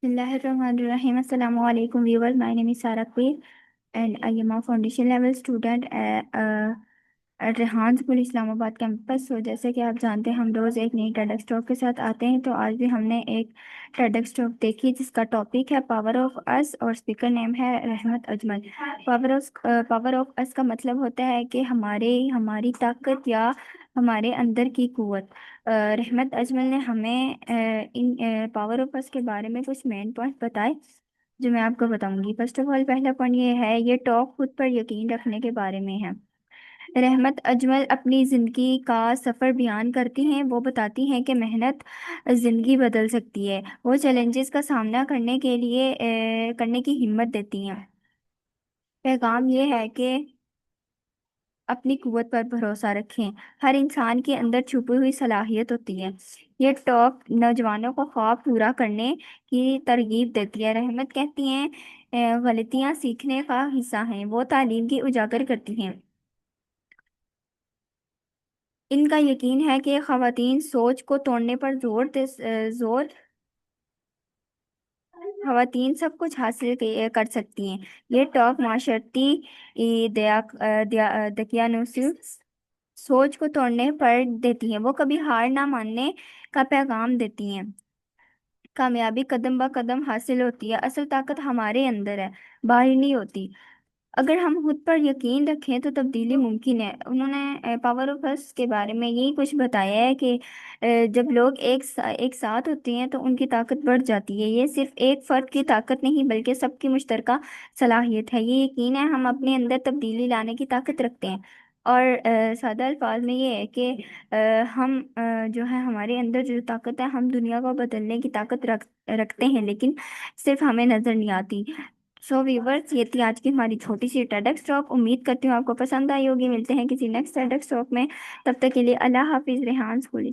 Bismillahirrahmanirrahim. Assalamu alaikum viewers. My name is Sarah Queen and I am a foundation level student at Rehan school Islamabad campus. तो जैसे कि आप जानते हैं हम रोज़ एक नई टेडेक्स टॉक के साथ आते हैं। तो आज भी हमने एक टेडेक्स टॉक देखी जिसका टॉपिक है पावर ऑफ अस और स्पीकर नेम है रहमत अजमल। पावर ऑफ अस का मतलब होता है कि हमारी ताकत या हमारे अंदर की कुव्वत। रहमत अजमल ने हमें इन पावर ऑफ अस के बारे में कुछ मेन पॉइंट बताए जो मैं आपको बताऊंगी। फर्स्ट ऑफ ऑल पहला पॉइंट ये है, ये टॉक खुद पर यकीन रखने के बारे में है। रहमत अजमल अपनी ज़िंदगी का सफ़र बयान करती हैं। वो बताती हैं कि मेहनत ज़िंदगी बदल सकती है। वो चैलेंजेस का सामना करने की हिम्मत देती हैं। पैगाम ये है कि अपनी कुव्वत पर भरोसा रखें। हर इंसान के अंदर छुपी हुई सलाहियत होती है। ये टॉक नौजवानों को ख्वाब पूरा करने की तरगीब देती है। रहमत कहती हैं, गलतियां सीखने का हिस्सा हैं। वो तालीम की उजागर करती हैं। इनका यकीन है कि खवातीन सोच को तोड़ने पर जोर खवातीन सब कुछ हासिल कर सकती हैं। ये टॉक माशरती दकियानुसी सोच को तोड़ने पर देती हैं। वो कभी हार ना मानने का पैगाम देती हैं। कामयाबी कदम ब कदम हासिल होती है। असल ताकत हमारे अंदर है, बाहर नहीं होती। अगर हम खुद पर यकीन रखें तो तब्दीली मुमकिन है। उन्होंने पावर ऑफ अस के बारे में यही कुछ बताया है कि जब लोग एक साथ होते हैं तो उनकी ताकत बढ़ जाती है। ये सिर्फ एक फर्द की ताकत नहीं बल्कि सबकी मुश्तरका सलाहियत है। ये यकीन है हम अपने अंदर तब्दीली लाने की ताकत रखते हैं। और सादा अल्फाज में ये है कि हम जो है हमारे अंदर जो ताकत है, हम दुनिया को बदलने की ताकत रखते हैं, लेकिन सिर्फ हमें नजर नहीं आती। सो व्यूवर्स, ये थी आज की हमारी छोटी सी टेडेक्स टॉक। उम्मीद करती हूँ आपको पसंद आई होगी। मिलते हैं किसी नेक्स्ट टेडेक्स टॉक में। तब तक के लिए अल्लाह हाफिज। रेहान स्कूल।